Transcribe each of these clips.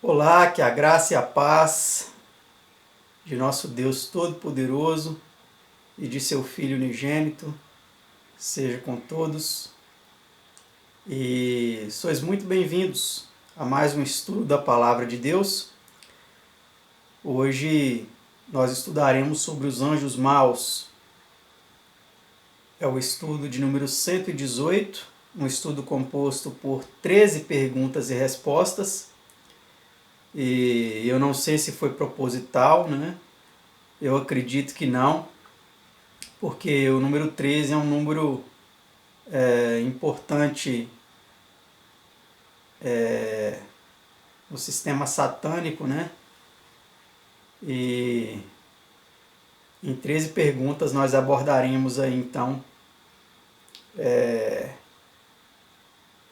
Olá, que a graça e a paz de nosso Deus Todo-Poderoso e de seu Filho unigênito seja com todos. E sois muito bem-vindos a mais um estudo da Palavra de Deus. Hoje nós estudaremos sobre os anjos maus. É o estudo de número 118, um estudo composto por 13 perguntas e respostas. E eu não sei se foi proposital, né? Eu acredito que não, porque o número 13 é um número importante no sistema satânico, né? E em 13 perguntas nós abordaremos aí então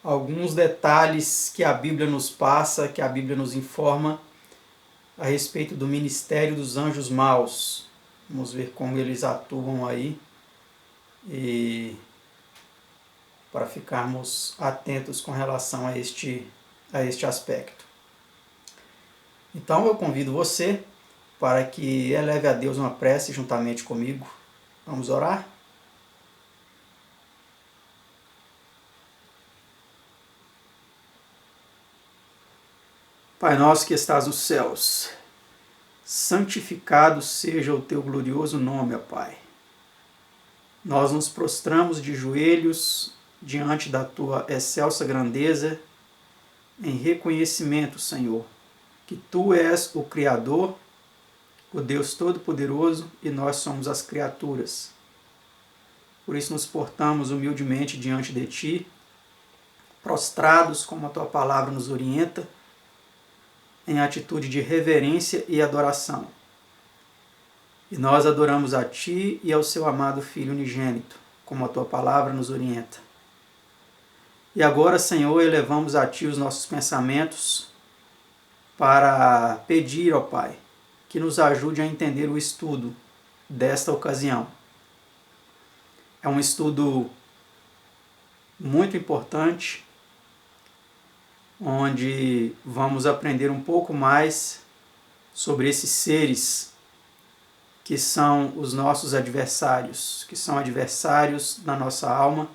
alguns detalhes que a Bíblia nos passa, que a Bíblia nos informa a respeito do ministério dos anjos maus. Vamos ver como eles atuam aí e para ficarmos atentos com relação a este aspecto. Então eu convido você para que eleve a Deus uma prece juntamente comigo. Vamos orar? Pai nosso que estás nos céus, santificado seja o teu glorioso nome, ó Pai. Nós nos prostramos de joelhos diante da tua excelsa grandeza, em reconhecimento, Senhor, que tu és o Criador, o Deus Todo-Poderoso, e nós somos as criaturas. Por isso nos portamos humildemente diante de ti, prostrados como a tua palavra nos orienta, em atitude de reverência e adoração. E nós adoramos a ti e ao seu amado Filho unigênito, como a tua palavra nos orienta. E agora, Senhor, elevamos a ti os nossos pensamentos para pedir, ó Pai, que nos ajude a entender o estudo desta ocasião. É um estudo muito importante, onde vamos aprender um pouco mais sobre esses seres que são os nossos adversários, que são adversários da nossa alma,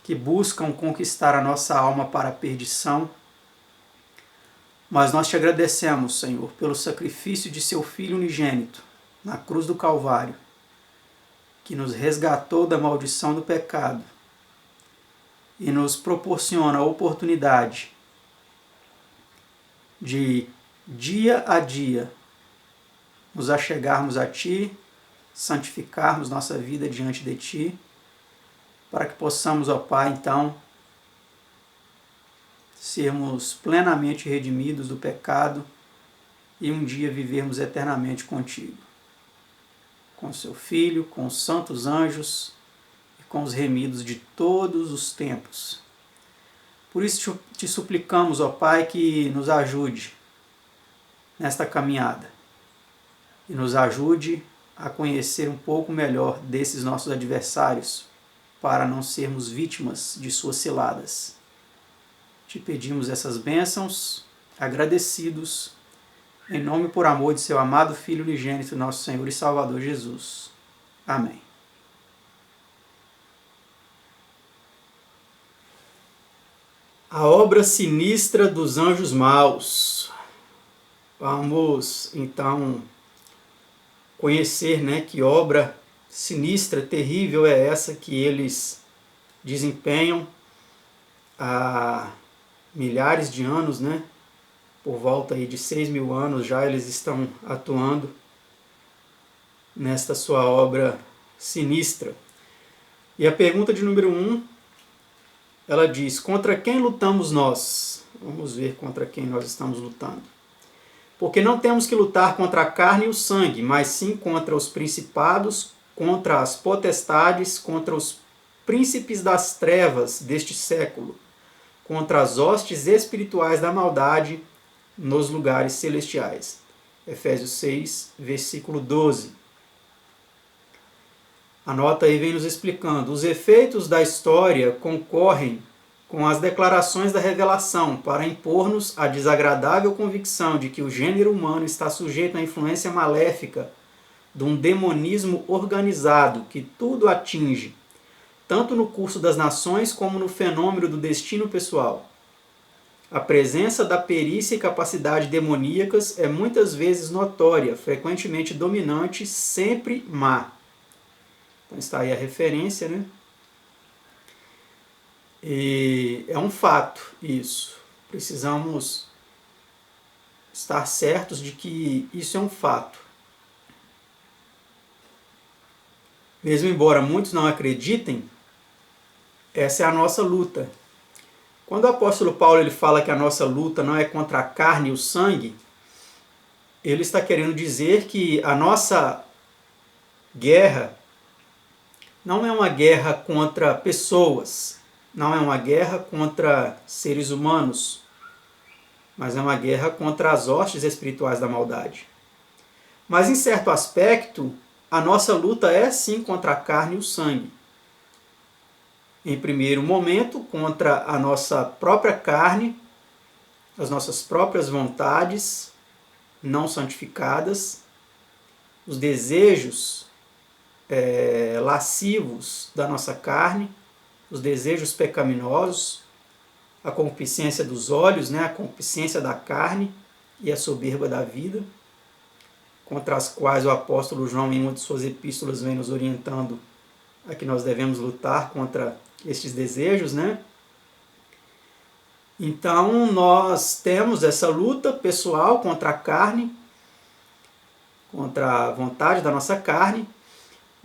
que buscam conquistar a nossa alma para a perdição. Mas nós te agradecemos, Senhor, pelo sacrifício de seu Filho unigênito na cruz do Calvário, que nos resgatou da maldição do pecado e nos proporciona a oportunidade de, dia a dia, nos achegarmos a Ti, santificarmos nossa vida diante de Ti, para que possamos, ó Pai, então, sermos plenamente redimidos do pecado e um dia vivermos eternamente contigo, com seu Filho, com os santos anjos e com os remidos de todos os tempos. Por isso te suplicamos, ó Pai, que nos ajude nesta caminhada e nos ajude a conhecer um pouco melhor desses nossos adversários, para não sermos vítimas de suas ciladas. Te pedimos essas bênçãos, agradecidos, em nome e por amor de seu amado Filho unigênito, nosso Senhor e Salvador Jesus. Amém. A obra sinistra dos anjos maus. Vamos, então, conhecer, né, que obra sinistra, terrível é essa que eles desempenham há milhares de anos, né? Por volta aí de 6.000 anos já eles estão atuando nesta sua obra sinistra. E a pergunta de número 1, ela diz: contra quem lutamos nós? Vamos ver contra quem nós estamos lutando. Porque não temos que lutar contra a carne e o sangue, mas sim contra os principados, contra as potestades, contra os príncipes das trevas deste século, contra as hostes espirituais da maldade nos lugares celestiais. Efésios 6, versículo 12. A nota aí vem nos explicando: os efeitos da história concorrem com as declarações da revelação para impor-nos a desagradável convicção de que o gênero humano está sujeito à influência maléfica de um demonismo organizado que tudo atinge, tanto no curso das nações como no fenômeno do destino pessoal. A presença da perícia e capacidade demoníacas é muitas vezes notória, frequentemente dominante, sempre má. Então está aí a referência, né? E é um fato isso. Precisamos estar certos de que isso é um fato. Mesmo embora muitos não acreditem, essa é a nossa luta. Quando o apóstolo Paulo ele fala que a nossa luta não é contra a carne e o sangue, ele está querendo dizer que a nossa guerra não é uma guerra contra pessoas, não é uma guerra contra seres humanos, mas é uma guerra contra as hostes espirituais da maldade. Mas em certo aspecto, a nossa luta é sim contra a carne e o sangue. Em primeiro momento, contra a nossa própria carne, as nossas próprias vontades não santificadas, os desejos lascivos da nossa carne, os desejos pecaminosos, a concupiscência dos olhos, né, a concupiscência da carne e a soberba da vida, contra as quais o apóstolo João, em uma de suas epístolas, vem nos orientando a que nós devemos lutar contra estes desejos, né? Então, nós temos essa luta pessoal contra a carne, contra a vontade da nossa carne,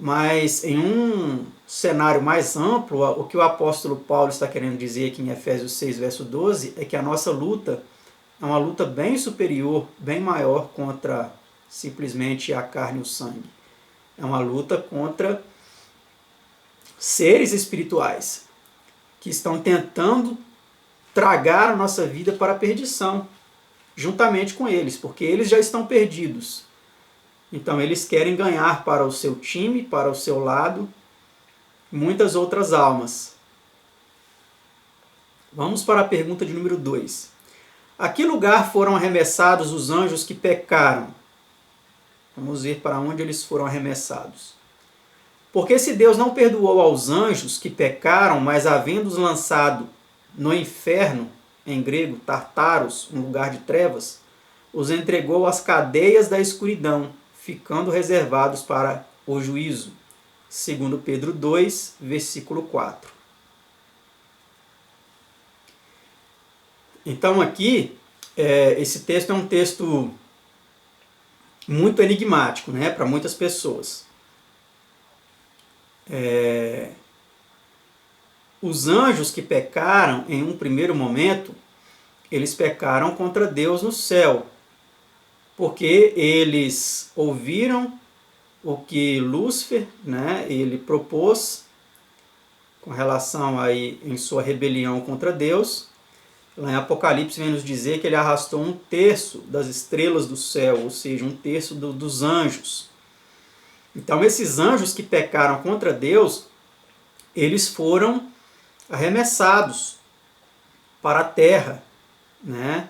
mas em um cenário mais amplo, o que o apóstolo Paulo está querendo dizer aqui em Efésios 6, verso 12, é que a nossa luta é uma luta bem superior, bem maior contra simplesmente a carne e o sangue. É uma luta contra seres espirituais que estão tentando tragar a nossa vida para a perdição, juntamente com eles, porque eles já estão perdidos. Então eles querem ganhar para o seu time, para o seu lado, muitas outras almas. Vamos para a pergunta de número 2. A que lugar foram arremessados os anjos que pecaram? Vamos ver para onde eles foram arremessados. Porque se Deus não perdoou aos anjos que pecaram, mas havendo-os lançado no inferno, em grego, Tartaros, um lugar de trevas, os entregou às cadeias da escuridão, ficando reservados para o juízo. Segundo Pedro 2, versículo 4. Então aqui, esse texto é um texto muito enigmático, né, para muitas pessoas. Os anjos que pecaram em um primeiro momento, eles pecaram contra Deus no céu, porque eles ouviram o que Lúcifer, né, ele propôs com relação aí em sua rebelião contra Deus. Lá em Apocalipse vem nos dizer que ele arrastou 1/3 das estrelas do céu, ou seja, 1/3 dos anjos. Então esses anjos que pecaram contra Deus, eles foram arremessados para a terra, né?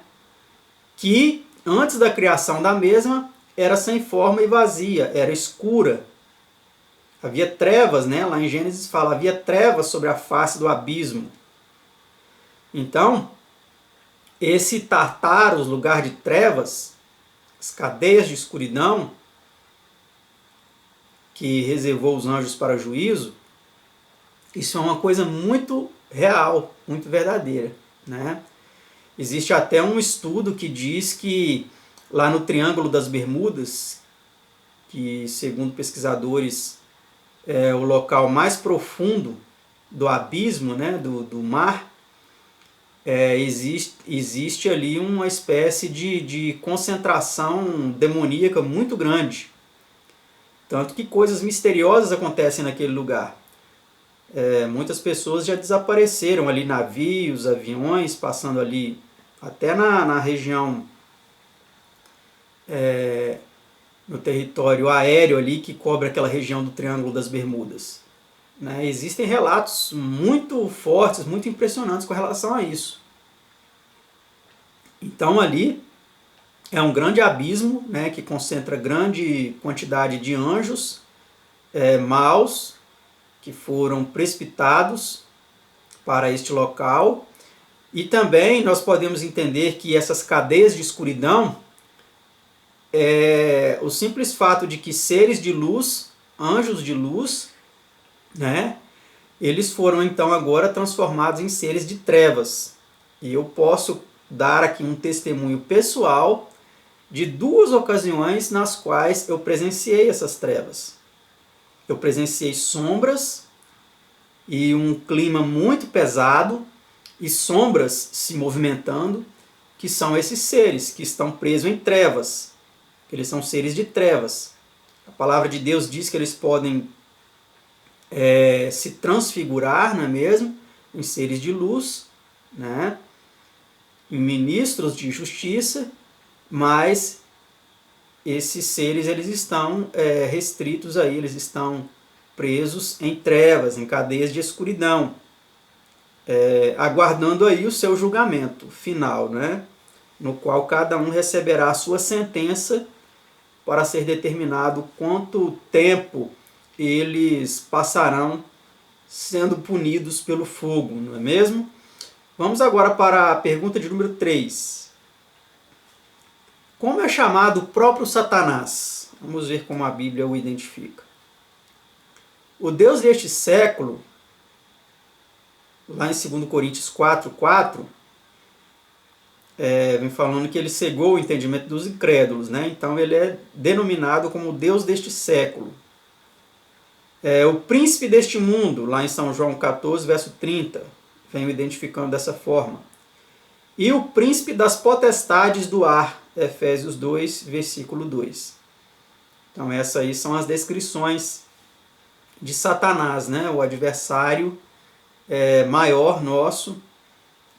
Que antes da criação da mesma era sem forma e vazia, era escura. Havia trevas, né? Lá em Gênesis fala, havia trevas sobre a face do abismo. Então, esse Tartaros, lugar de trevas, as cadeias de escuridão, que reservou os anjos para juízo, isso é uma coisa muito real, muito verdadeira, né? Existe até um estudo que diz que lá no Triângulo das Bermudas, que segundo pesquisadores é o local mais profundo do abismo, né, do mar, existe ali uma espécie de concentração demoníaca muito grande. Tanto que coisas misteriosas acontecem naquele lugar. Muitas pessoas já desapareceram ali, navios, aviões, passando ali até na região, no território aéreo ali que cobre aquela região do Triângulo das Bermudas. né? Existem relatos muito fortes, muito impressionantes com relação a isso. Então ali é um grande abismo, né, que concentra grande quantidade de anjos maus que foram precipitados para este local. E também nós podemos entender que essas cadeias de escuridão o simples fato de que seres de luz, anjos de luz, né, eles foram então agora transformados em seres de trevas. E eu posso dar aqui um testemunho pessoal de 2 ocasiões nas quais eu presenciei essas trevas. Eu presenciei sombras e um clima muito pesado e sombras se movimentando, que são esses seres que estão presos em trevas. Eles são seres de trevas. A palavra de Deus diz que eles podem se transfigurar, não é mesmo? Em seres de luz, né? Em ministros de justiça, mas esses seres eles estão restritos aí, eles estão presos em trevas, em cadeias de escuridão, aguardando aí o seu julgamento final, né? No qual cada um receberá a sua sentença para ser determinado quanto tempo eles passarão sendo punidos pelo fogo, não é mesmo? Vamos agora para a pergunta de número 3. Como é chamado o próprio Satanás? Vamos ver como a Bíblia o identifica. O Deus deste século, lá em 2 Coríntios 4:4, vem falando que ele cegou o entendimento dos incrédulos, né? Então ele é denominado como o Deus deste século. O príncipe deste mundo, lá em São João 14, verso 30, vem o identificando dessa forma. E o príncipe das potestades do ar, Efésios 2, versículo 2. Então essas aí são as descrições de Satanás, né? O adversário maior nosso,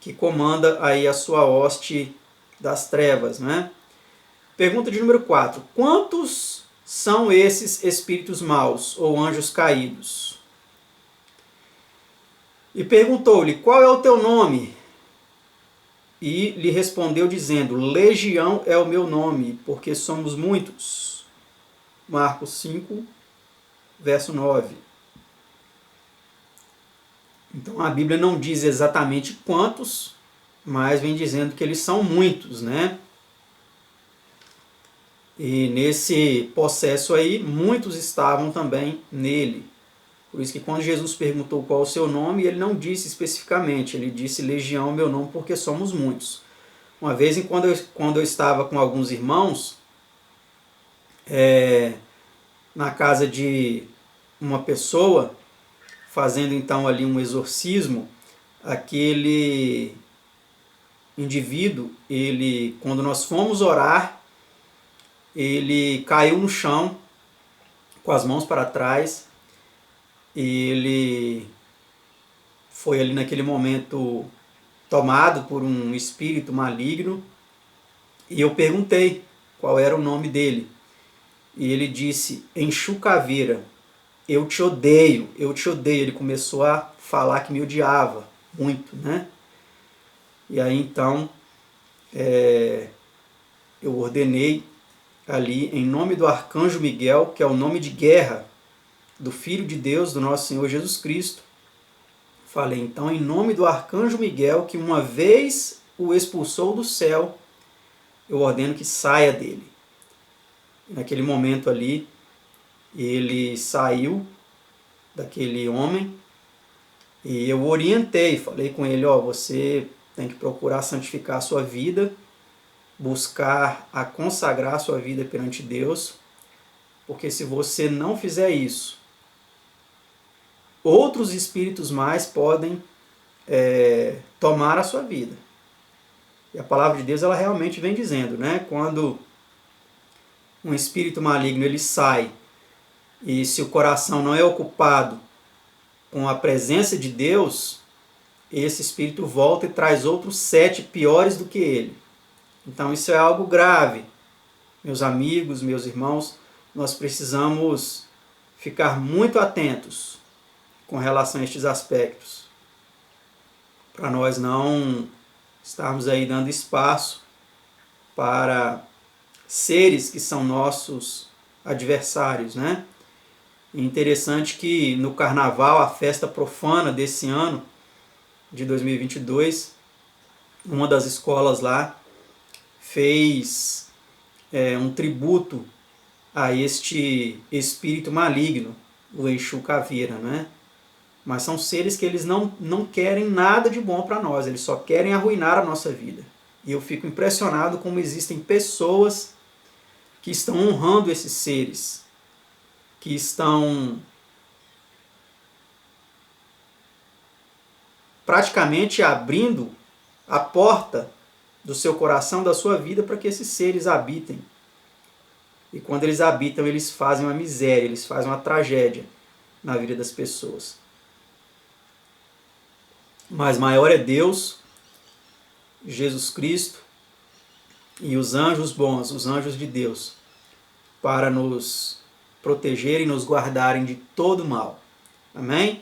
que comanda aí a sua hoste das trevas, né? Pergunta de número 4. Quantos são esses espíritos maus ou anjos caídos? E perguntou-lhe, qual é o teu nome? E lhe respondeu dizendo, Legião é o meu nome, porque somos muitos. Marcos 5, verso 9. Então a Bíblia não diz exatamente quantos, mas vem dizendo que eles são muitos, né? E nesse processo aí, muitos estavam também nele. Por isso que quando Jesus perguntou qual é o seu nome, ele não disse especificamente, ele disse Legião é meu nome porque somos muitos. Uma vez, quando eu estava com alguns irmãos, na casa de uma pessoa, fazendo então ali um exorcismo, aquele indivíduo, quando nós fomos orar, ele caiu no chão com as mãos para trás. Ele foi ali naquele momento tomado por um espírito maligno e eu perguntei qual era o nome dele. E ele disse, Enxu Caveira, eu te odeio, eu te odeio. Ele começou a falar que me odiava muito, né? E aí então eu ordenei ali em nome do Arcanjo Miguel, que é o nome de guerra do Filho de Deus, do nosso Senhor Jesus Cristo. Falei então em nome do Arcanjo Miguel, que uma vez o expulsou do céu, eu ordeno que saia dele. Naquele momento ali, ele saiu daquele homem e eu orientei, falei com ele, você tem que procurar santificar a sua vida, buscar a consagrar a sua vida perante Deus, porque se você não fizer isso, outros espíritos mais podem tomar a sua vida. E a palavra de Deus ela realmente vem dizendo, né? Quando um espírito maligno ele sai e se o coração não é ocupado com a presença de Deus, esse espírito volta e traz outros 7 piores do que ele. Então isso é algo grave. Meus amigos, meus irmãos, nós precisamos ficar muito atentos com relação a estes aspectos, para nós não estarmos aí dando espaço para seres que são nossos adversários, né? E interessante que no carnaval, a festa profana desse ano, de 2022, uma das escolas lá fez um tributo a este espírito maligno, o Exu Caveira, né? Mas são seres que eles não querem nada de bom para nós, eles só querem arruinar a nossa vida. E eu fico impressionado como existem pessoas que estão honrando esses seres, que estão praticamente abrindo a porta do seu coração, da sua vida, para que esses seres habitem. E quando eles habitam, eles fazem uma miséria, eles fazem uma tragédia na vida das pessoas. Mas maior é Deus, Jesus Cristo e os anjos bons, os anjos de Deus, para nos protegerem e nos guardarem de todo mal. Amém?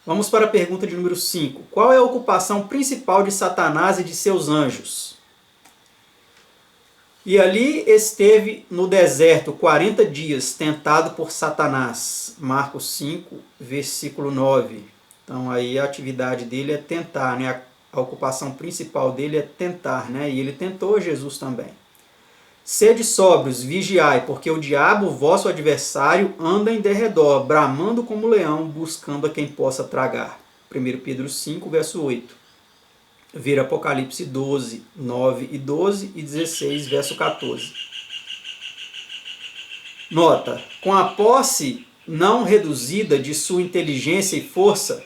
Vamos para a pergunta de número 5. Qual é a ocupação principal de Satanás e de seus anjos? E ali esteve no deserto 40 dias, tentado por Satanás. Marcos 5, versículo 9. Então aí a atividade dele é tentar, né? A ocupação principal dele é tentar, né? E ele tentou Jesus também. Sede sóbrios, vigiai, porque o diabo, vosso adversário, anda em derredor, bramando como leão, buscando a quem possa tragar. 1 Pedro 5, verso 8. Ver Apocalipse 12, 9 e 12 e 16, verso 14. Nota, com a posse não reduzida de sua inteligência e força,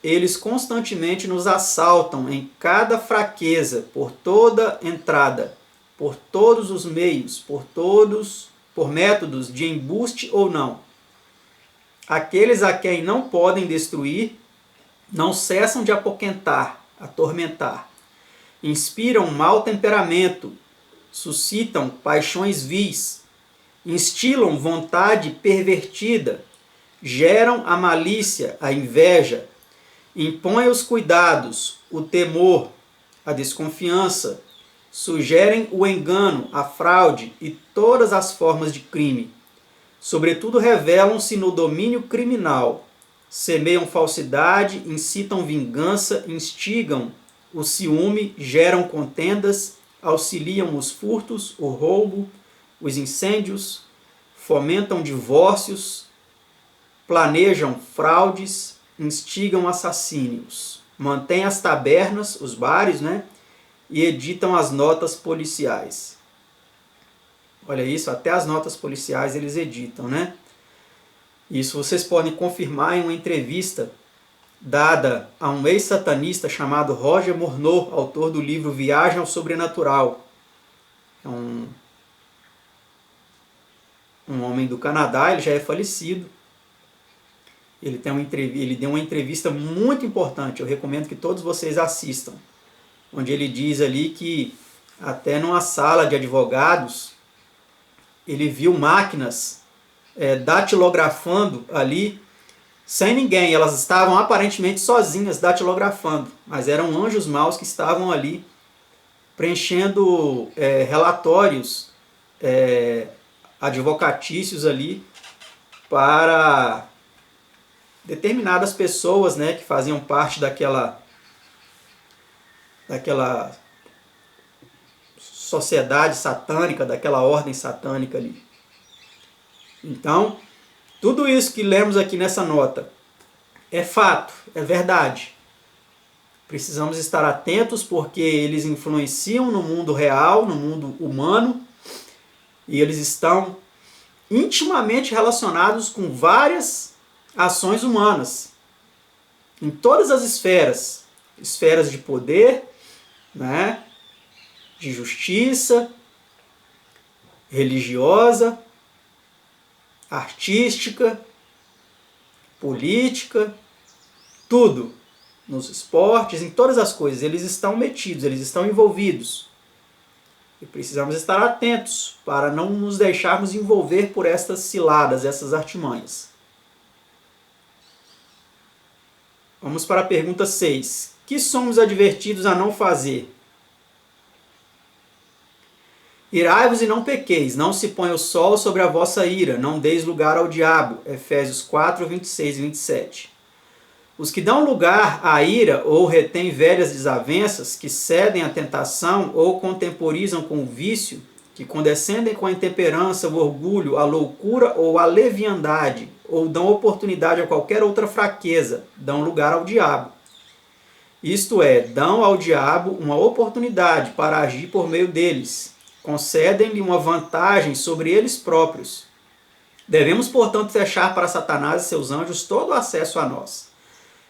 eles constantemente nos assaltam em cada fraqueza, por toda entrada, por todos os meios, por métodos de embuste ou não. Aqueles a quem não podem destruir não cessam de apoquentar, atormentar. Inspiram mau temperamento, suscitam paixões vis, instilam vontade pervertida, geram a malícia, a inveja, impõem os cuidados, o temor, a desconfiança, sugerem o engano, a fraude e todas as formas de crime. Sobretudo revelam-se no domínio criminal, semeiam falsidade, incitam vingança, instigam o ciúme, geram contendas, auxiliam os furtos, o roubo, os incêndios, fomentam divórcios, planejam fraudes, instigam assassínios, mantêm as tabernas, os bares, né? E editam as notas policiais. Olha isso, até as notas policiais eles editam, né? Isso vocês podem confirmar em uma entrevista dada a um ex-satanista chamado Roger Morneau, autor do livro Viagem ao Sobrenatural. É um homem do Canadá, ele já é falecido. Ele deu uma entrevista muito importante, eu recomendo que todos vocês assistam, onde ele diz ali que até numa sala de advogados, ele viu máquinas datilografando ali, sem ninguém, elas estavam aparentemente sozinhas datilografando, mas eram anjos maus que estavam ali preenchendo relatórios advocatícios ali para determinadas pessoas, né, que faziam parte daquela sociedade satânica, daquela ordem satânica ali. Então, tudo isso que lemos aqui nessa nota é fato, é verdade. Precisamos estar atentos porque eles influenciam no mundo real, no mundo humano, e eles estão intimamente relacionados com várias ações humanas, em todas as esferas, esferas de poder, né, de justiça, religiosa, artística, política, tudo, nos esportes, em todas as coisas, eles estão metidos, eles estão envolvidos. E precisamos estar atentos para não nos deixarmos envolver por estas ciladas, essas artimanhas. Vamos para a pergunta 6. Que somos advertidos a não fazer? Irai-vos e não pequeis, não se ponha o sol sobre a vossa ira, não deis lugar ao diabo. Efésios 4, 26 e 27. Os que dão lugar à ira ou retêm velhas desavenças, que cedem à tentação ou contemporizam com o vício, que condescendem com a intemperança, o orgulho, a loucura ou a leviandade, ou dão oportunidade a qualquer outra fraqueza, dão lugar ao diabo. Isto é, dão ao diabo uma oportunidade para agir por meio deles. Concedem-lhe uma vantagem sobre eles próprios. Devemos, portanto, fechar para Satanás e seus anjos todo o acesso a nós.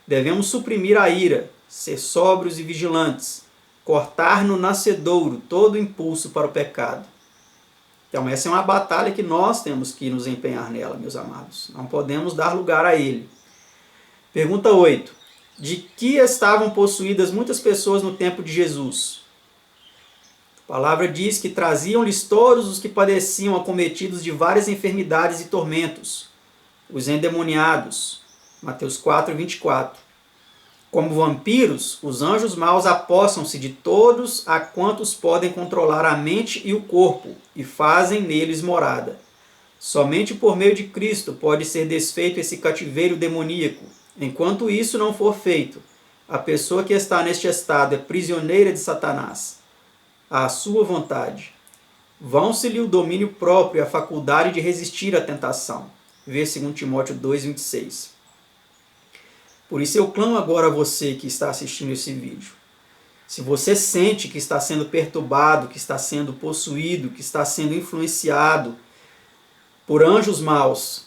Devemos suprimir a ira, ser sóbrios e vigilantes, cortar no nascedouro todo o impulso para o pecado. Então essa é uma batalha que nós temos que nos empenhar nela, meus amados. Não podemos dar lugar a ele. Pergunta 8. De que estavam possuídas muitas pessoas no tempo de Jesus? A palavra diz que traziam-lhes todos os que padeciam acometidos de várias enfermidades e tormentos, os endemoniados. Mateus 4, 24. Como vampiros, os anjos maus apossam-se de todos a quantos podem controlar a mente e o corpo, e fazem neles morada. Somente por meio de Cristo pode ser desfeito esse cativeiro demoníaco. Enquanto isso não for feito, a pessoa que está neste estado é prisioneira de Satanás, à sua vontade. Vão-se-lhe o domínio próprio e a faculdade de resistir à tentação. Vê 2 Timóteo 2, 26. Por isso eu clamo agora a você que está assistindo esse vídeo. Se você sente que está sendo perturbado, que está sendo possuído, que está sendo influenciado por anjos maus,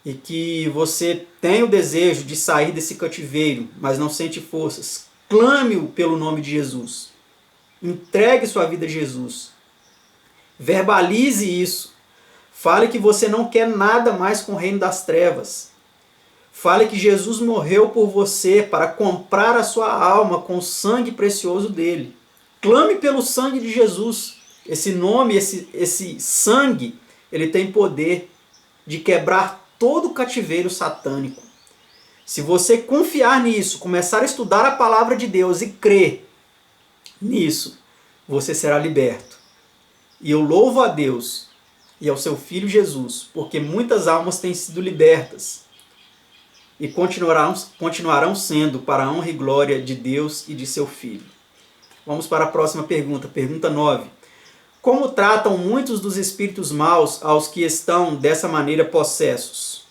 e que você tem o desejo de sair desse cativeiro, mas não sente forças, clame-o pelo nome de Jesus. Entregue sua vida a Jesus. Verbalize isso. Fale que você não quer nada mais com o reino das trevas. Fale que Jesus morreu por você para comprar a sua alma com o sangue precioso dele. Clame pelo sangue de Jesus. Esse nome, esse sangue, ele tem poder de quebrar todo o cativeiro satânico. Se você confiar nisso, começar a estudar a palavra de Deus e crer nisso, você será liberto. E eu louvo a Deus e ao seu Filho Jesus, porque muitas almas têm sido libertas e continuarão sendo para a honra e glória de Deus e de seu Filho. Vamos para a próxima pergunta, pergunta 9. Como tratam muitos dos espíritos maus aos que estão dessa maneira possessos?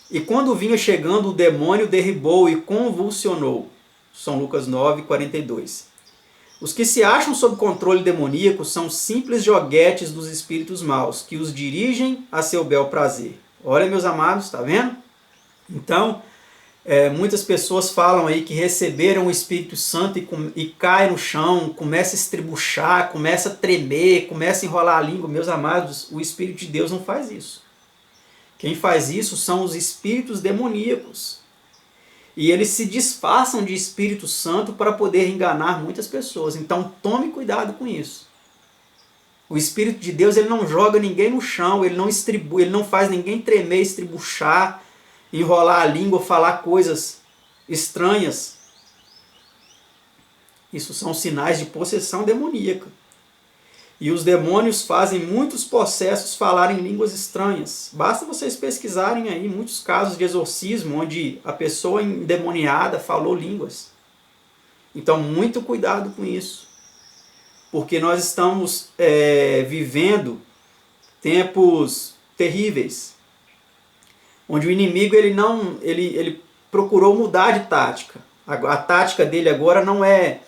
E quando vinha chegando, o demônio derribou e convulsionou. São Lucas 9, 42. Os que se acham sob controle demoníaco são simples joguetes dos espíritos maus, que os dirigem a seu bel prazer. Olha, meus amados, está vendo? Então, muitas pessoas falam aí que receberam o Espírito Santo e cai no chão, começa a estribuchar, começa a tremer, começa a enrolar a língua. Meus amados, o Espírito de Deus não faz isso. Quem faz isso são os espíritos demoníacos. E eles se disfarçam de Espírito Santo para poder enganar muitas pessoas. Então tome cuidado com isso. O Espírito de Deus ele não joga ninguém no chão, ele não faz ninguém tremer, estribuchar, enrolar a língua, falar coisas estranhas. Isso são sinais de possessão demoníaca. E os demônios fazem muitos possessos falarem línguas estranhas. Basta vocês pesquisarem aí muitos casos de exorcismo onde a pessoa endemoniada falou línguas. Então, muito cuidado com isso. Porque nós estamos vivendo tempos terríveis. Onde o inimigo ele procurou mudar de tática. A tática dele agora não é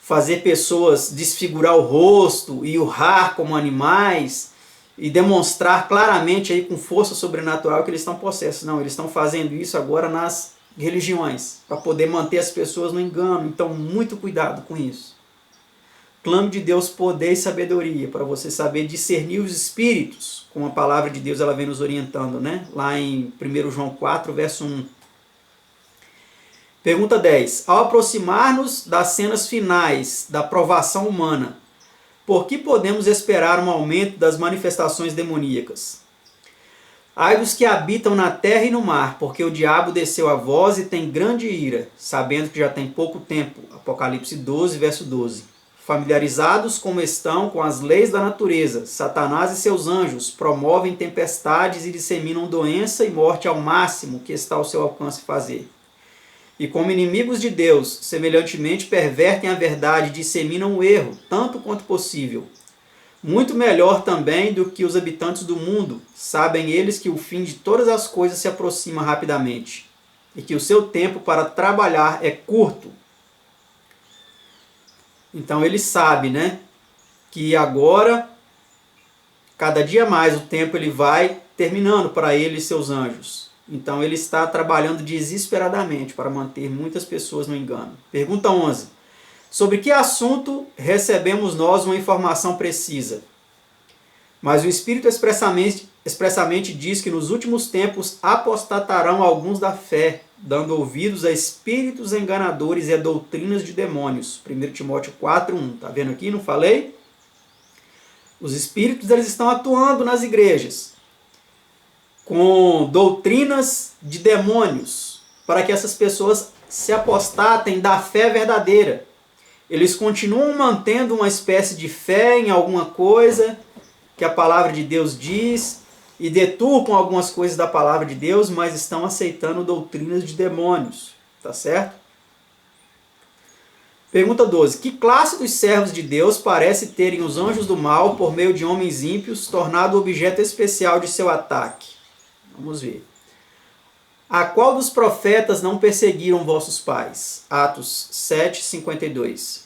fazer pessoas desfigurar o rosto e urrar como animais e demonstrar claramente aí com força sobrenatural que eles estão possessos. Não, eles estão fazendo isso agora nas religiões, para poder manter as pessoas no engano. Então, muito cuidado com isso. Clame de Deus poder e sabedoria, para você saber discernir os espíritos, como a palavra de Deus ela vem nos orientando, né? Lá em 1 João 4, verso 1. Pergunta 10. Ao aproximar-nos das cenas finais da provação humana, por que podemos esperar um aumento das manifestações demoníacas? Ai dos que habitam na terra e no mar, porque o diabo desceu a vós e tem grande ira, sabendo que já tem pouco tempo. Apocalipse 12, verso 12. Familiarizados como estão com as leis da natureza, Satanás e seus anjos promovem tempestades e disseminam doença e morte ao máximo que está ao seu alcance fazer. E como inimigos de Deus, semelhantemente pervertem a verdade e disseminam o erro, tanto quanto possível. Muito melhor também do que os habitantes do mundo, sabem eles que o fim de todas as coisas se aproxima rapidamente, e que o seu tempo para trabalhar é curto. Então ele sabe, né, que agora, cada dia mais, o tempo ele vai terminando para ele e seus anjos. Então ele está trabalhando desesperadamente para manter muitas pessoas no engano. Pergunta 11. Sobre que assunto recebemos nós uma informação precisa? Mas o Espírito expressamente diz que nos últimos tempos apostatarão alguns da fé, dando ouvidos a espíritos enganadores e a doutrinas de demônios. 1 Timóteo 4:1. Está vendo aqui? Não falei? Os espíritos eles estão atuando nas igrejas com doutrinas de demônios, para que essas pessoas se apostatem da fé verdadeira. Eles continuam mantendo uma espécie de fé em alguma coisa que a palavra de Deus diz e deturpam algumas coisas da palavra de Deus, mas estão aceitando doutrinas de demônios. Tá certo? Pergunta 12. Que classe dos servos de Deus parece terem os anjos do mal, por meio de homens ímpios, tornado objeto especial de seu ataque? Vamos ver. A qual dos profetas não perseguiram vossos pais? Atos 7, 52.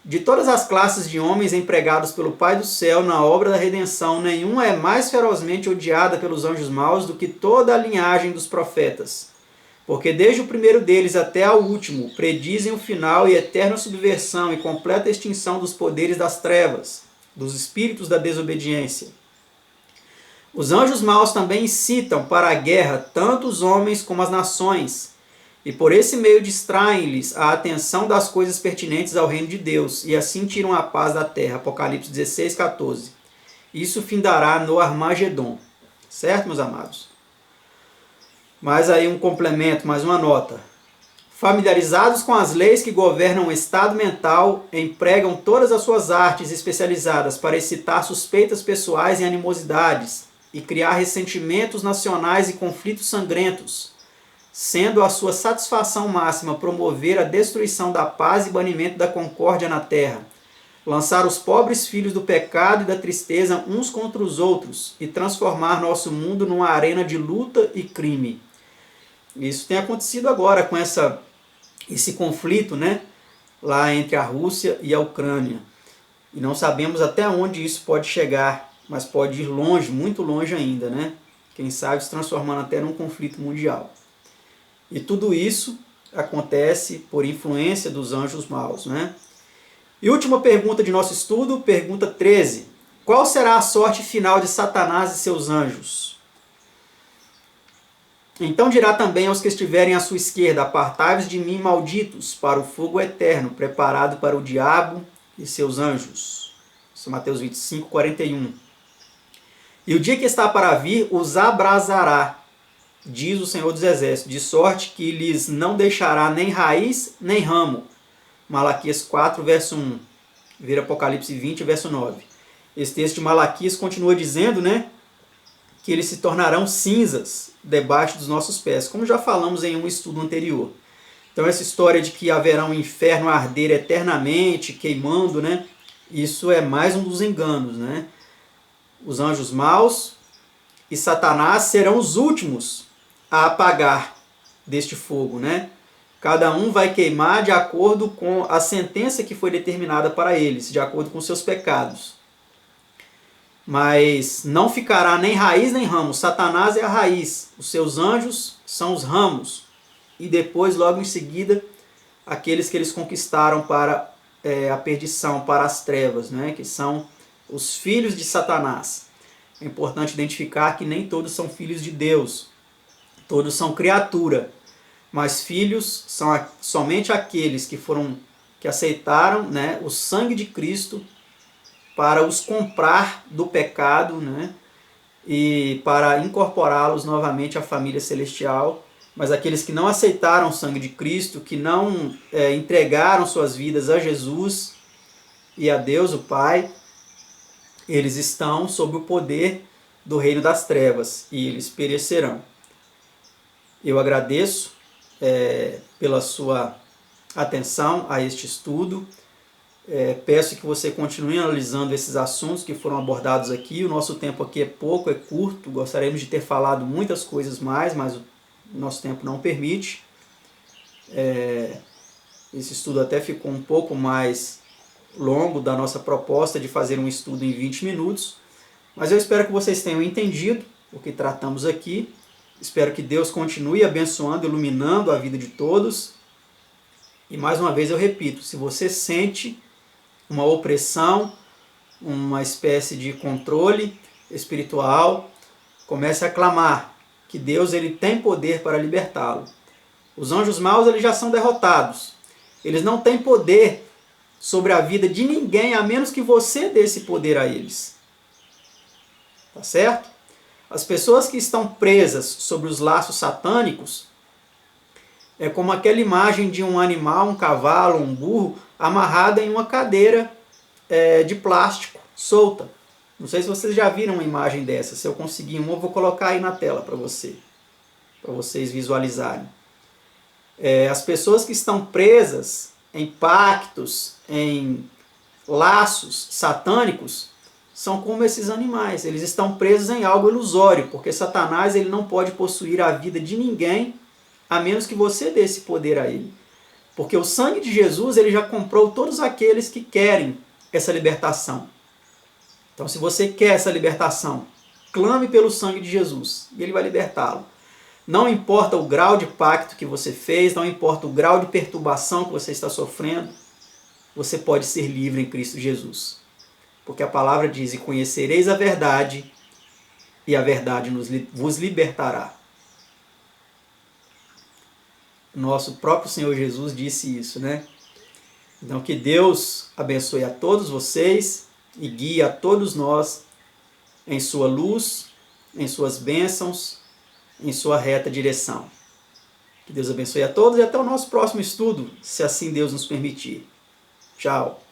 De todas as classes de homens empregados pelo Pai do céu na obra da redenção, nenhuma é mais ferozmente odiada pelos anjos maus do que toda a linhagem dos profetas. Porque desde o primeiro deles até ao último, predizem o final e eterna subversão e completa extinção dos poderes das trevas, dos espíritos da desobediência. Os anjos maus também incitam para a guerra tanto os homens como as nações, e por esse meio distraem-lhes a atenção das coisas pertinentes ao reino de Deus, e assim tiram a paz da terra. Apocalipse 16, 14. Isso findará no Armagedon. Certo, meus amados? Mais aí um complemento, mais uma nota. Familiarizados com as leis que governam o estado mental, empregam todas as suas artes especializadas para excitar suspeitas pessoais e animosidades, e criar ressentimentos nacionais e conflitos sangrentos, sendo a sua satisfação máxima promover a destruição da paz e banimento da concórdia na terra, lançar os pobres filhos do pecado e da tristeza uns contra os outros e transformar nosso mundo numa arena de luta e crime. Isso tem acontecido agora com esse conflito, né, lá entre a Rússia e a Ucrânia. E não sabemos até onde isso pode chegar, mas pode ir longe, muito longe ainda, né? Quem sabe se transformando até num conflito mundial. E tudo isso acontece por influência dos anjos maus, né? E última pergunta de nosso estudo, pergunta 13. Qual será a sorte final de Satanás e seus anjos? Então dirá também aos que estiverem à sua esquerda, apartai-vos de mim, malditos, para o fogo eterno, preparado para o diabo e seus anjos. Isso é Mateus 25, 41. E o dia que está para vir os abrasará, diz o Senhor dos Exércitos, de sorte que lhes não deixará nem raiz, nem ramo. Malaquias 4, verso 1. Vira Apocalipse 20, verso 9. Esse texto de Malaquias continua dizendo, né, que eles se tornarão cinzas debaixo dos nossos pés, como já falamos em um estudo anterior. Então essa história de que haverá um inferno a arder eternamente, queimando, né, isso é mais um dos enganos, né? Os anjos maus e Satanás serão os últimos a apagar deste fogo, né? Cada um vai queimar de acordo com a sentença que foi determinada para eles, de acordo com seus pecados. Mas não ficará nem raiz nem ramo. Satanás é a raiz, os seus anjos são os ramos. E depois, logo em seguida, aqueles que eles conquistaram para a perdição, para as trevas, né? Que são os filhos de Satanás. É importante identificar que nem todos são filhos de Deus. Todos são criatura. Mas filhos são somente aqueles que aceitaram, né, o sangue de Cristo para os comprar do pecado, né, e para incorporá-los novamente à família celestial. Mas aqueles que não aceitaram o sangue de Cristo, que não entregaram suas vidas a Jesus e a Deus, o Pai, eles estão sob o poder do reino das trevas e eles perecerão. Eu agradeço pela sua atenção a este estudo. Peço que você continue analisando esses assuntos que foram abordados aqui. O nosso tempo aqui é pouco, é curto. Gostaríamos de ter falado muitas coisas mais, mas o nosso tempo não permite. Esse estudo até ficou um pouco mais longo da nossa proposta de fazer um estudo em 20 minutos. Mas eu espero que vocês tenham entendido o que tratamos aqui. Espero que Deus continue abençoando, iluminando a vida de todos. E mais uma vez eu repito, se você sente uma opressão, uma espécie de controle espiritual, comece a clamar que Deus ele tem poder para libertá-lo. Os anjos maus eles já são derrotados. Eles não têm poder sobre a vida de ninguém, a menos que você dê esse poder a eles. Tá certo? As pessoas que estão presas sobre os laços satânicos é como aquela imagem de um animal, um cavalo, um burro, amarrado em uma cadeira de plástico, solta. Não sei se vocês já viram uma imagem dessa. Se eu conseguir uma, eu vou colocar aí na tela para vocês visualizarem. As pessoas que estão presas em pactos, em laços satânicos, são como esses animais. Eles estão presos em algo ilusório, porque Satanás ele não pode possuir a vida de ninguém, a menos que você dê esse poder a ele. Porque o sangue de Jesus ele já comprou todos aqueles que querem essa libertação. Então, se você quer essa libertação, clame pelo sangue de Jesus e ele vai libertá-lo. Não importa o grau de pacto que você fez, não importa o grau de perturbação que você está sofrendo, você pode ser livre em Cristo Jesus. Porque a palavra diz, e conhecereis a verdade, e a verdade vos libertará. Nosso próprio Senhor Jesus disse isso, né? Então que Deus abençoe a todos vocês e guie a todos nós em sua luz, em suas bênçãos, em sua reta direção. Que Deus abençoe a todos e até o nosso próximo estudo, se assim Deus nos permitir. Tchau.